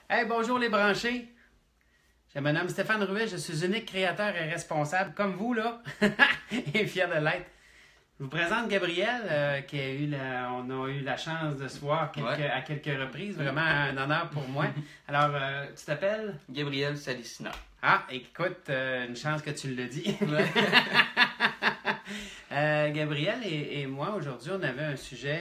Hey, bonjour les branchés! Je me nomme Stéphane Rouet, je suis unique créateur et responsable, comme vous, là, et fier de l'être. Je vous présente Gabriel, on a eu la chance de se voir à quelques reprises, vraiment un honneur pour moi. Alors, tu t'appelles? Gabriel Salissina. Ah, écoute, une chance que tu le dis. Ouais. Gabriel et moi, aujourd'hui, on avait un sujet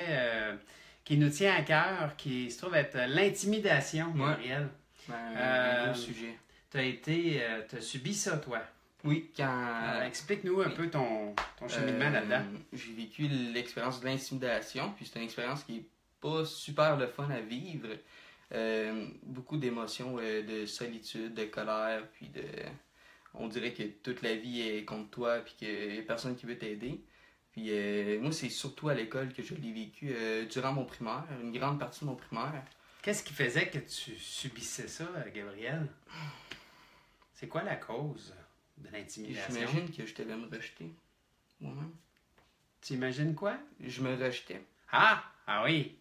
qui nous tient à cœur, qui se trouve être l'intimidation, Gabriel. Un gros sujet. T'as subi ça, toi. Oui, quand... Explique-nous un peu ton cheminement là-dedans. J'ai vécu l'expérience de l'intimidation, puis c'est une expérience qui est pas super le fun à vivre. Beaucoup d'émotions, de solitude, de colère, puis de... On dirait que toute la vie est contre toi, puis qu'il n'y a personne qui veut t'aider. Puis moi, c'est surtout à l'école que je l'ai vécu durant mon primaire, une grande partie de mon primaire. Qu'est-ce qui faisait que tu subissais ça, Gabriel? C'est quoi la cause de l'intimidation? J'imagine que je devais me rejeter, moi-même. Tu imagines quoi? Je me rejetais. Ah oui!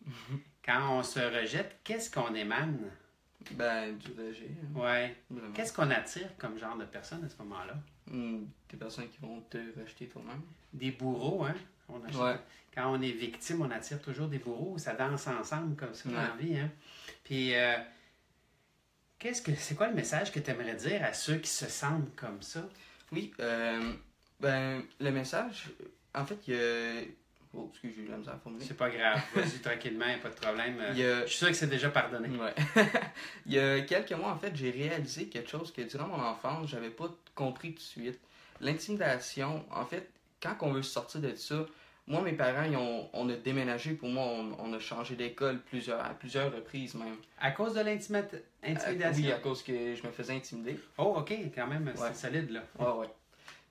Quand on se rejette, qu'est-ce qu'on émane? Ben, du rejet. Ouais. Vraiment. Qu'est-ce qu'on attire comme genre de personnes à ce moment-là? Des personnes qui vont te rejeter toi-même. Des bourreaux, hein? Ouais. Quand on est victime, on attire toujours des bourreaux. Ça danse ensemble comme ça dans la Ouais. vie, hein? Puis, c'est quoi le message que tu aimerais dire à ceux qui se sentent comme ça? Oui, ben, le message, en fait, il y a... Oh, excuse, j'ai eu la misère à formuler. C'est pas grave, vas-y tranquillement, y a pas de problème. Je suis sûr que c'est déjà pardonné. Ouais. Il y a quelques mois, en fait, j'ai réalisé quelque chose que durant mon enfance, j'avais pas compris tout de suite. L'intimidation, en fait, quand on veut sortir de ça, moi, mes parents, on a déménagé. Pour moi, on a changé d'école à plusieurs reprises même. À cause de l'intimidation? Oui, à cause que je me faisais intimider. Oh, ok, quand même, c'est Ouais. solide, là. Ouais.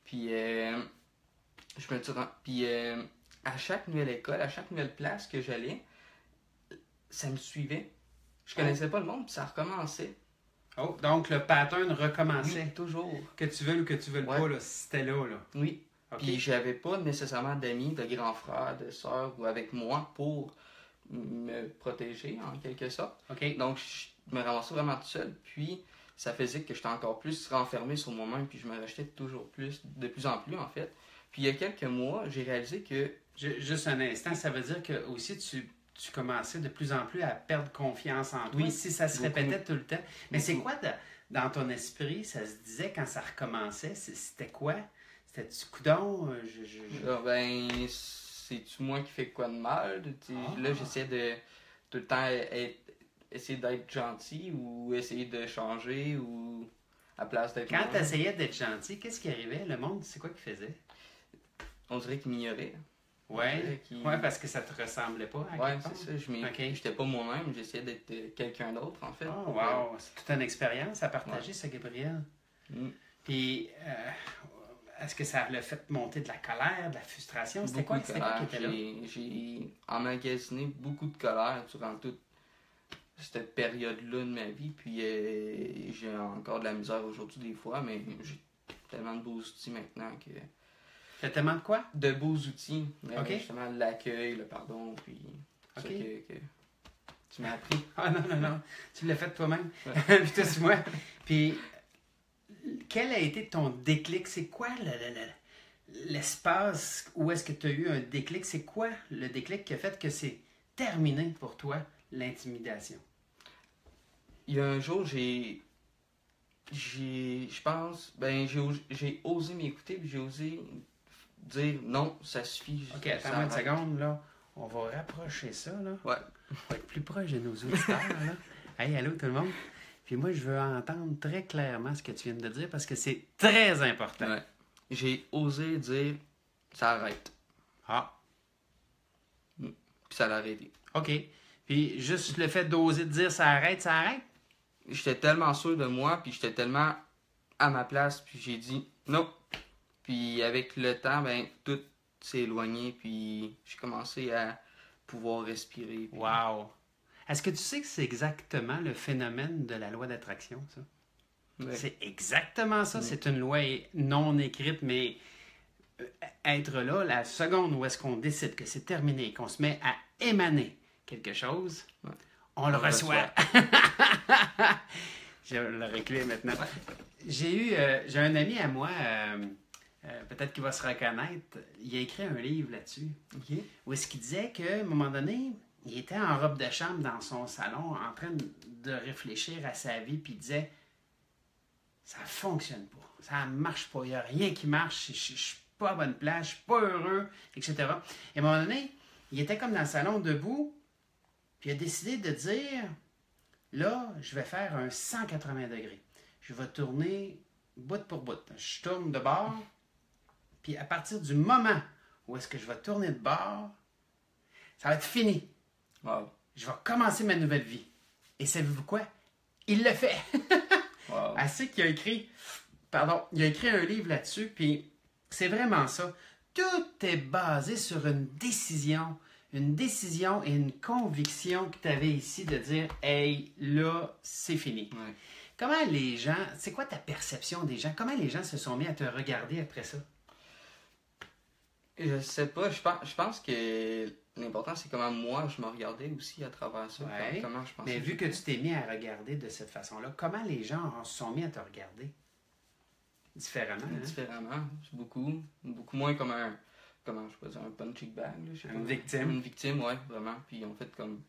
Puis, je me dis, puis à chaque nouvelle école, à chaque nouvelle place que j'allais, ça me suivait. Je connaissais pas le monde, puis ça recommençait. Oh, donc le pattern recommençait. Oui, toujours. Que tu veuilles ou que tu veuilles pas, là, c'était là. Oui. Ok. Puis j'avais pas nécessairement d'amis, de grands frères, de sœurs ou avec moi pour me protéger en quelque sorte. Ok. Donc je me ramassais vraiment tout seul. Puis ça faisait que j'étais encore plus renfermé sur moi-même. Puis je me rejetais toujours plus, de plus en plus en fait. Puis il y a quelques mois, j'ai réalisé que... Juste un instant, ça veut dire que aussi tu commençais de plus en plus à perdre confiance en toi. Oui, Si ça se beaucoup. répétait tout le temps. Mais c'est Beaucoup. quoi dans ton esprit, ça se disait quand ça recommençait? C'était quoi? C'était-tu coudon? Ben, c'est-tu moi qui fais quoi de mal? Là, j'essaie de tout le temps essayer d'être gentil ou essayer de changer ou à place d'être Quand moi. tu essayais d'être gentil, qu'est-ce qui arrivait? Le monde, c'est quoi qu'il faisait? On dirait qu'il m'ignorait. Ouais, Qui... ouais, parce que ça te ressemblait pas. À Ouais, quelque part. c'est ça. Ok. J'étais pas moi-même, j'essayais d'être quelqu'un d'autre, en fait. Oh, wow! C'est toute une expérience à partager, ça, Gabriel. Mm. Puis, est-ce que ça l'a fait monter de la colère, de la frustration? C'était quoi qui colère. était là? J'ai emmagasiné beaucoup de colère durant toute cette période-là de ma vie. Puis j'ai encore de la misère aujourd'hui des fois, mais j'ai tellement de beaux outils maintenant que... T'as tellement de quoi? De beaux outils. Ok. Justement, l'accueil, le pardon, puis Ok. ça que tu m'as appris. Ah non, tu l'as fait toi-même. Ouais. Puis toi, c'est moi. Puis, quel a été ton déclic? C'est quoi l'espace où est-ce que tu as eu un déclic? C'est quoi le déclic qui a fait que c'est terminé pour toi, l'intimidation? Il y a un jour, je pense, j'ai osé m'écouter, puis j'ai osé dire non, ça suffit. Ok, attends-moi une seconde, là. On va rapprocher ça, là. Ouais. On va être plus proche de nos auditeurs, là. Hey, allô tout le monde? Puis moi, je veux entendre très clairement ce que tu viens de dire parce que c'est très important. Ouais. J'ai osé dire ça arrête. Ah, Puis ça l'a arrêté. OK. Puis juste le fait d'oser dire ça arrête, ça arrête? J'étais tellement sûr de moi, puis j'étais tellement à ma place, puis j'ai dit non. Puis avec le temps, ben tout s'est éloigné, puis j'ai commencé à pouvoir respirer. Puis... Wow! Est-ce que tu sais que c'est exactement le phénomène de la loi d'attraction, ça? Ouais. C'est exactement ça. C'est une loi non écrite, mais être là, la seconde où est-ce qu'on décide que c'est terminé, qu'on se met à émaner quelque chose, Ouais. on le reçoit. Je le réclame maintenant. Ouais. J'ai un ami à moi, peut-être qu'il va se reconnaître, il a écrit un livre là-dessus, OK. où est-ce qu'il disait qu'à un moment donné, il était en robe de chambre dans son salon, en train de réfléchir à sa vie, puis il disait, ça fonctionne pas, ça marche pas, il n'y a rien qui marche, je suis pas à bonne place, je suis pas heureux, etc. Et à un moment donné, il était comme dans le salon debout, puis il a décidé de dire, là, je vais faire un 180 degrés. Je vais tourner bout pour bout. Je tourne de bord, puis à partir du moment où est-ce que je vais tourner de bord, ça va être fini. Wow. Je vais commencer ma nouvelle vie. Et savez-vous quoi? Il le fait. Wow. Assez qu'il a écrit, il a écrit un livre là-dessus, puis c'est vraiment ça. Tout est basé sur une décision et une conviction que tu avais ici de dire, hey, là, c'est fini. Ouais. Comment les gens, c'est quoi ta perception des gens? Comment les gens se sont mis à te regarder après ça? Je sais pas, je pense que l'important c'est comment moi je me regardais aussi à travers ça. Ouais. Comment je pensais. Mais vu que tu t'es mis à regarder de cette façon-là, comment les gens se sont mis à te regarder? Différemment, hein? Différemment, c'est beaucoup moins comme un, comment je peux dire, un punching bag. Là, je sais Une pas. victime. Une victime, ouais, vraiment. Puis on fait comme,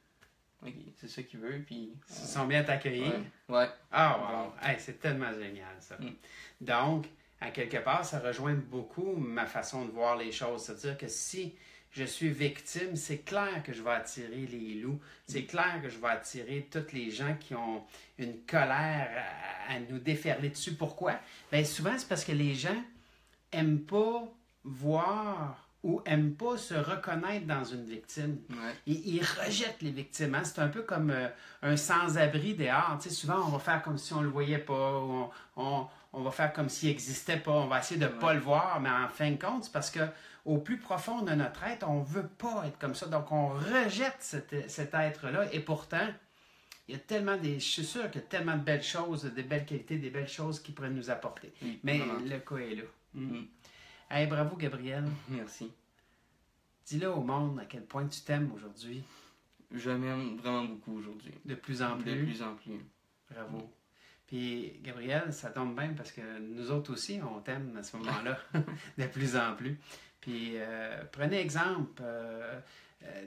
ok, c'est ça qu'il veut, puis... Ils se sont mis à t'accueillir? Ouais. Ah, wow! Hey, c'est tellement génial, ça. Mm. Donc, à quelque part, ça rejoint beaucoup ma façon de voir les choses. C'est-à-dire que si je suis victime, c'est clair que je vais attirer les loups. C'est clair que je vais attirer tous les gens qui ont une colère à nous déferler dessus. Pourquoi? Bien, souvent, c'est parce que les gens n'aiment pas voir ou n'aiment pas se reconnaître dans une victime. Ouais. Ils rejettent les victimes. Hein? C'est un peu comme un sans-abri dehors. Tu sais, souvent, on va faire comme si on ne le voyait pas. Ou on va faire comme s'il n'existait pas. On va essayer de ne pas le voir. Mais en fin de compte, c'est parce qu'au plus profond de notre être, on ne veut pas être comme ça. Donc, on rejette cet être-là. Et pourtant, il y a tellement je suis sûr qu'il y a tellement de belles choses, de belles qualités, des belles choses qui pourraient nous apporter. Oui, Mais vraiment. le cas est là. Mm. Hey, bravo, Gabriel. Merci. Dis-le au monde à quel point tu t'aimes aujourd'hui. Je m'aime vraiment beaucoup aujourd'hui. De plus en plus. De plus en plus. Bravo. Puis, Gabriel, ça tombe bien parce que nous autres aussi, on t'aime à ce moment-là, de plus en plus. Puis, prenez exemple,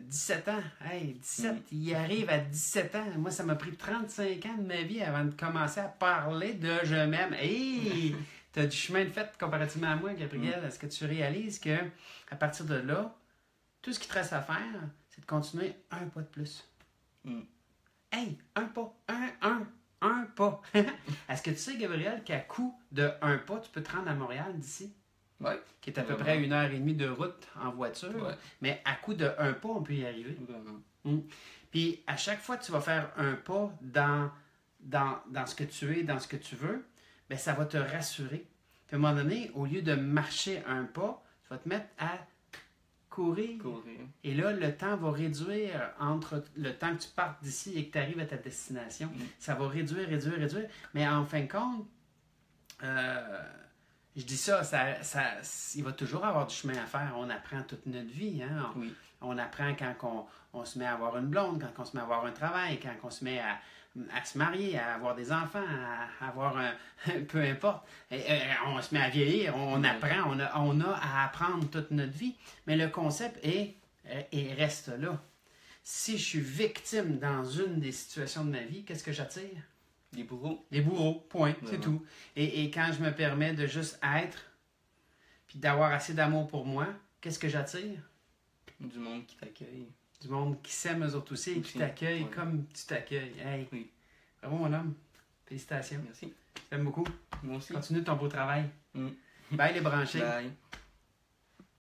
17 ans. Hey, 17, il arrive à 17 ans. Moi, ça m'a pris 35 ans de ma vie avant de commencer à parler de je m'aime. Hey, tu as du chemin de fait comparativement à moi, Gabriel. Est-ce que tu réalises que à partir de là, tout ce qui te reste à faire, c'est de continuer un pas de plus? Mm. Hey, un pas, un pas. Est-ce que tu sais, Gabriel, qu'à coup de un pas, tu peux te rendre à Montréal d'ici? Ouais. Qui est à peu Vraiment. près 1h30 de route en voiture. Ouais. Mais à coup de un pas, on peut y arriver. Vraiment. Puis à chaque fois que tu vas faire un pas dans ce que tu es, dans ce que tu veux, bien, ça va te rassurer. Puis à un moment donné, au lieu de marcher un pas, tu vas te mettre à courir. Et là, le temps va réduire entre le temps que tu partes d'ici et que tu arrives à ta destination. Ça va réduire. Mais en fin de compte, je dis ça, il va toujours avoir du chemin à faire. On apprend toute notre vie. Hein? Oui. On apprend quand on se met à avoir une blonde, quand on se met à avoir un travail, quand on se met à se marier, à avoir des enfants, à avoir peu importe. On se met à vieillir, on apprend, on a à apprendre toute notre vie. Mais le concept reste là. Si je suis victime dans une des situations de ma vie, qu'est-ce que j'attire? Les bourreaux. Les bourreaux, point, c'est Vraiment. tout. Et quand je me permets de juste être, puis d'avoir assez d'amour pour moi, qu'est-ce que j'attire? Du monde qui t'accueille. Du monde qui s'aime eux autres aussi et qui Aussi, t'accueille ouais. comme tu t'accueilles. Hey, Oui. bravo mon homme. Félicitations. Merci. Je t'aime beaucoup. Moi aussi. Continue ton beau travail. Mm. Bye les branchés. Bye.